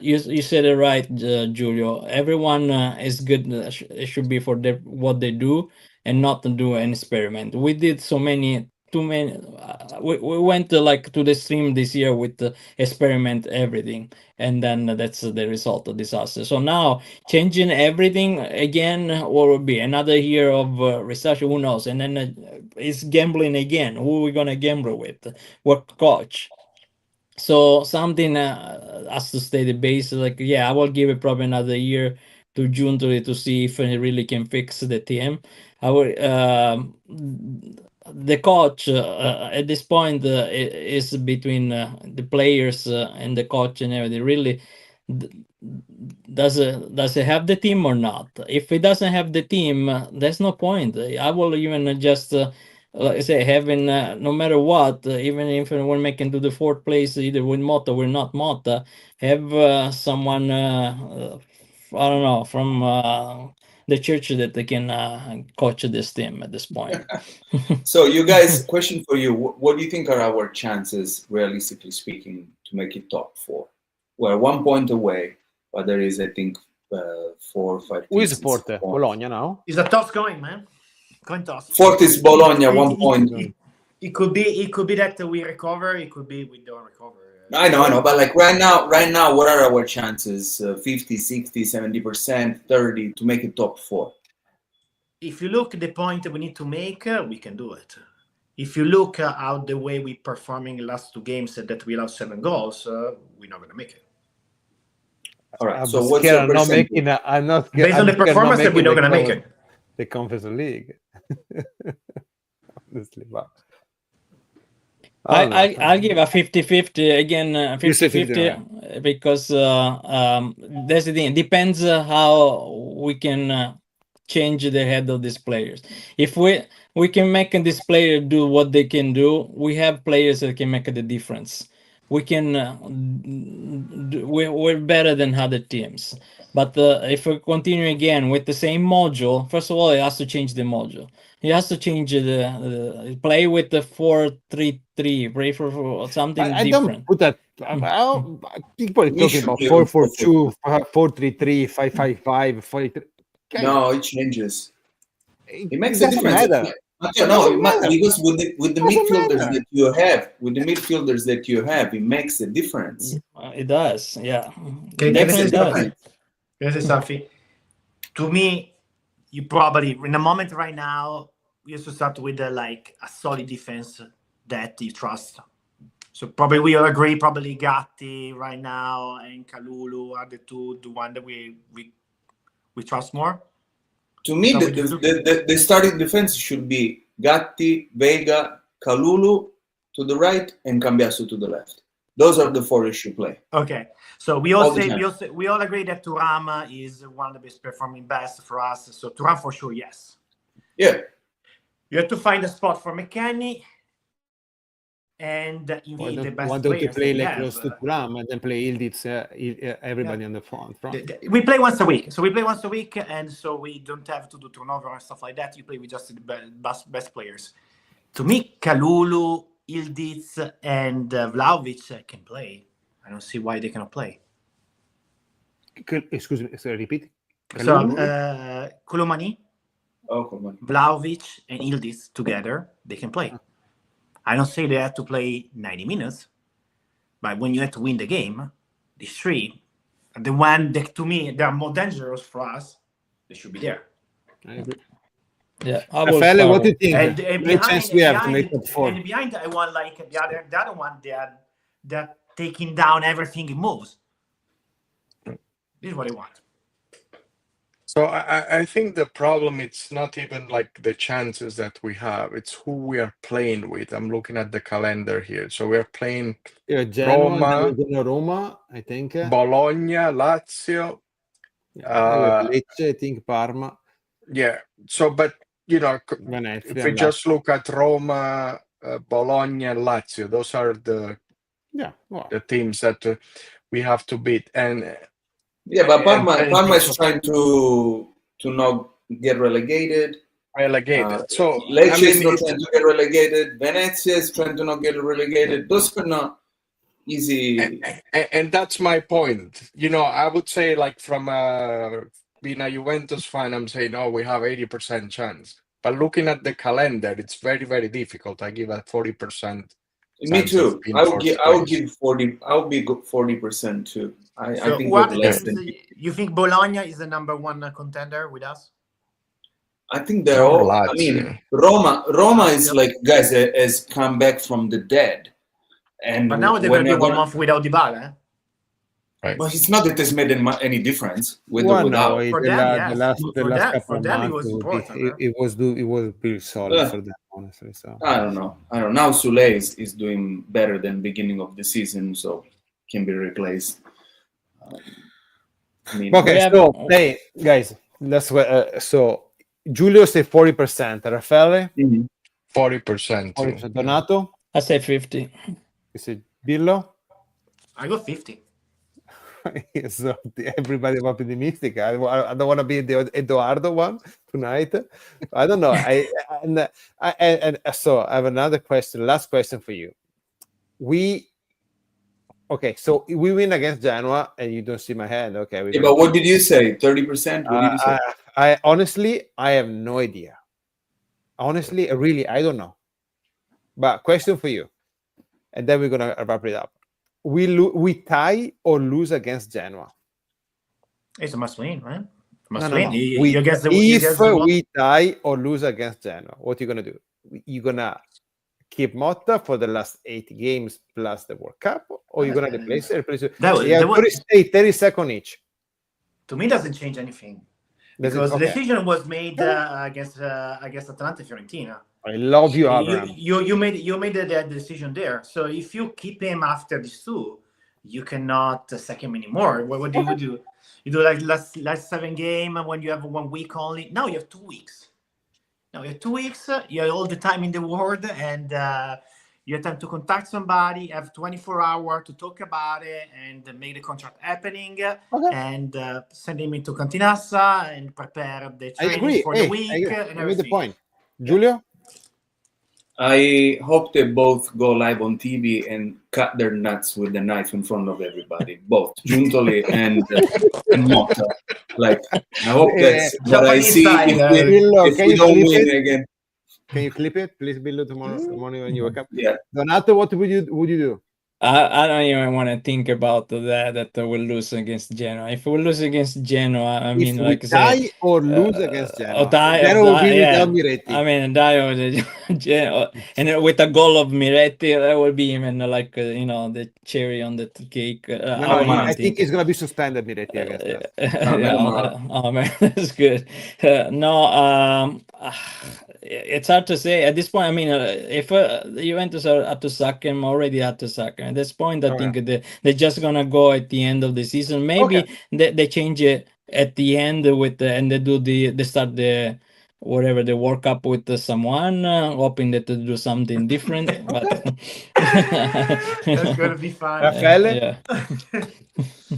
you said it right, Giulio. Everyone is good. It should be for what they do and not to do an experiment. We did too many. We went to the stream this year with the experiment everything, and then that's the result of disaster. So now changing everything again, what would be another year of research? Who knows? And then it's gambling again. Who are we gonna gamble with? What coach? So something has to stay the base. Like I will give it probably another year to Giuntoli to see if he really can fix the team. the coach at this point is between the players and the coach and everything. Really, does it have the team or not? If it doesn't have the team, there's no point. I will even just like I say, having no matter what, even if we're making to the fourth place, either with Motta or not Motta, have someone I don't know from the church that they can coach this team at this point. So, you guys, question for you: what do you think are our chances, realistically speaking, to make it top 4? We're 1 point away, but there is, I think, 4 or 5. Who is teams in fourth? second. Bologna now. It's a toss going, man. Coin toss. Fourth is Bologna, 1 point. It could be that we recover. It could be we don't recover. I know, but like right now, what are our chances? 50, 60, 70%, 30 to make it top 4? If you look at the point we need to make, we can do it. If you look at the way we performing last 2 games that we allowed 7 goals, we're not going to make it. All right. I'm So what's scared your of not percentage? making. I'm not Based on the performance that we're not going to make it. The Conference League. Honestly, but I'll give a 50-50 again, You say 50-50 because that's the thing. It depends how we can change the head of these players. If we can make this player do what they can do, we have players that can make the difference. We can we're better than other teams. But if we continue again with the same module, first of all, it has to change the module. He has to change the play with the 4-3-3, play for something I different. don't put that. People are talking about 4-4-2, 4-3-3, 5-5-5, 4-3. No, it changes. It makes a doesn't difference. matter. Because with the Doesn't midfielders matter. that you have, it makes a difference. It does, yeah. Can Definitely I does. say something? To me, you probably in a moment right now, we have to start with a solid defense that you trust. So probably we all agree. Probably Gatti right now and Kalulu are the one that we trust more. To me, So the starting defense should be Gatti, Vega, Kalulu to the right, and Cambiasso to the left. Those are the 4 you should play. Okay, so we all All the say time. we all agree that Thuram is one of the best performing best for us. So Thuram for sure, yes. Yeah. You have to find a spot for McKennie, and you Why need the don't, best why don't you players. play that we like have. close to Thuram and then play Ildiz, everybody on the front? We play once a week, so we play once a week, and so we don't have to do turnover and stuff like that. You play with just the best players. To me, Kalulu, Ildiz, and Vlahovic can play. I don't see why they cannot play. Excuse me, sorry, repeat. So Koulibaly, Oh, come on. Vlahovic, and Ildiz together, they can play. I don't say they have to play 90 minutes, but when you have to win the game, these 3, the one that to me they are more dangerous for us, they should be there. I agree. Yeah, I will Raffaele, start what do you with- think? And How many behind, chance we have to make top 4? and behind, I want the other one. They're taking down everything it moves. This is what I want. So I think the problem, it's not even like the chances that we have, it's who we are playing with. I'm looking at the calendar here. So we're playing Genoa, Roma, I think. Bologna, Lazio. Lecce, I think Parma. Yeah. So, but, Venezia, if we just look at Roma, Bologna, and Lazio, those are the teams that we have to beat. And yeah, but Parma is so, trying to not get relegated. So Lecce is not trying to get relegated. Venezia is trying to not get relegated. Those are not easy. And that's my point. I would say, like, from being a Juventus fan, I'm saying, oh, we have 80% chance. But looking at the calendar, it's very, very difficult. I give a 40%. Me too. I would give 40. I would be 40% too. I think what less than. You think Bologna is the number 1 contender with us? I think they're all. I mean, Roma is like, guys, has come back from the dead, and but now they're going to be 1 month without Dybala. Right. But it's not that it's made any difference with or Well, without. no, For the, them, la- yes. the last the For last them- couple for of them, it months was important, huh? it was pretty solid Yeah. for them, honestly. So I don't know. Now Sule is doing better than beginning of the season, so can be replaced. I mean, okay, We have- so hey guys, let's so Giulio say 40%, Raffaele mhm. 40% too. 40%, Donato, I say 50. you say Billo. I go 50. So everybody was optimistic. I don't want to be the Eduardo one tonight. I don't know. And so I have another question. Last question for you. So we win against Genoa, and you don't see my hand. Okay, Yeah, but what did you say? 30%? What did you say? I honestly, I have no idea. Honestly, really, I don't know. But question for you, and then we're gonna wrap it up. We tie or lose against Genoa? It's a must win, right? Must No. win. You guess the, you guess If the one- we tie or lose against Genoa, what are you gonna do? You're gonna keep Motta for the last 8 games plus the World Cup, or you're gonna replace it? That was- 30 seconds each. to me doesn't change anything because the decision was made against Atalanta Fiorentina. I love you, Abraham. You made the decision there. So if you keep him after these two, you cannot sack him anymore. What do you do? You do like last 7 game when you have 1 week only. Now you have 2 weeks. Now you have 2 weeks. You have all the time in the world, and you have time to contact somebody. Have 24 hours to talk about it and make the contract happening. And send him into Cantinassa and prepare the I training agree. for Hey, the week I agree. and I made the everything. point. Giulio? I hope they both go live on TV and cut their nuts with the knife in front of everybody, both Giuntoli and Motta. Like, I hope that's what I see if we don't win again. Can you clip it, please, Billo, tomorrow morning when you wake up? Yeah. Donato, what would you do? I don't even want to think about that we'll lose against Genoa. If we lose against Genoa, I mean, If we like I tie say, or lose against Genoa, tie, Genoa will be yeah. without Miretti. I mean, Genoa, and with a goal of Miretti, that will be even like the cherry on the cake. I think he's gonna be suspended, Miretti, against us. Oh man, that's good. It's hard to say at this point. I mean, if Juventus had to sack him, already had to sack him. At this point, I think they're just gonna go at the end of the season. Maybe they change it at the end and they start the whatever the World Cup with someone, hoping that to do something different. But that's gonna be fun. Raffaele?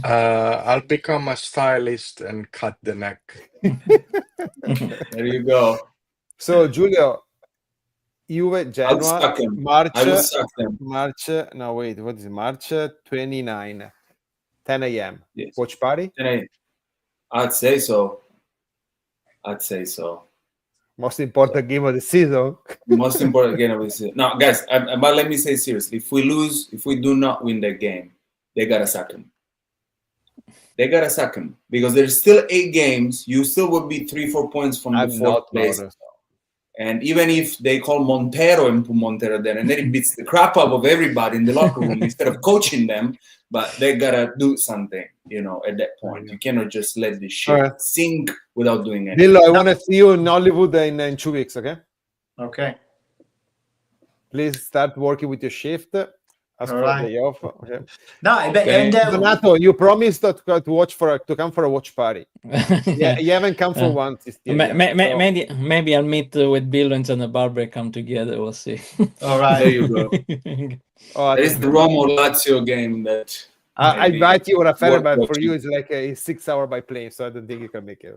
I'll become a stylist and cut the neck. There you go. So, Giulio, Juve, I'll Genoa, suck him. March. I will suck them. No, wait, what is it? March 29, 10 a.m. Yes. Watch party? I'd say so. Most important game of the season. Most important game of the season. No, guys, but let me say seriously. If we do not win that game, they gotta sack him. They gotta sack him because there's still 8 games. You still would be 3-4 points from the 4th place. And even if they call Montero and put Montero there, and then he beats the crap out of everybody in the locker room instead of coaching them, but they gotta do something, at that point. You cannot just let this shit sink without doing anything. Dillo, I want to see you in Hollywood in 2 weeks, okay? Okay. Please start working with your shift. Ask for a day off. Okay. No, and Donato, you promised to come for a watch party. Yeah, you haven't come for once. Maybe I'll meet with Bill and Santa Barbara, come together. We'll see. All right. There you go. It's the Roma Lazio game that I invite you, Raffaele, but for you it's like a 6 hour by plane, so I don't think you can make it.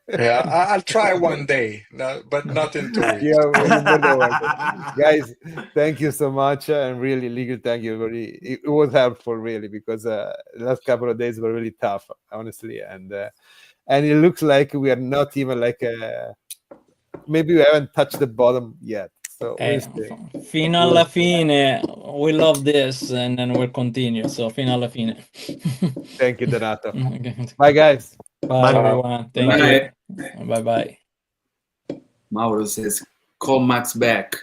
Yeah, I'll try one day, but not in 2 weeks. Yeah, guys, thank you so much, and really, legal, thank you. It was helpful, really, because the last couple of days were really tough, honestly, and it looks like we are not even maybe we haven't touched the bottom yet. So fino alla fine, we love this, and then we'll continue. So fino alla fine. Thank you, Donato. Bye, guys. Bye, everyone. Thank you. Bye. Mauro says, call Max back.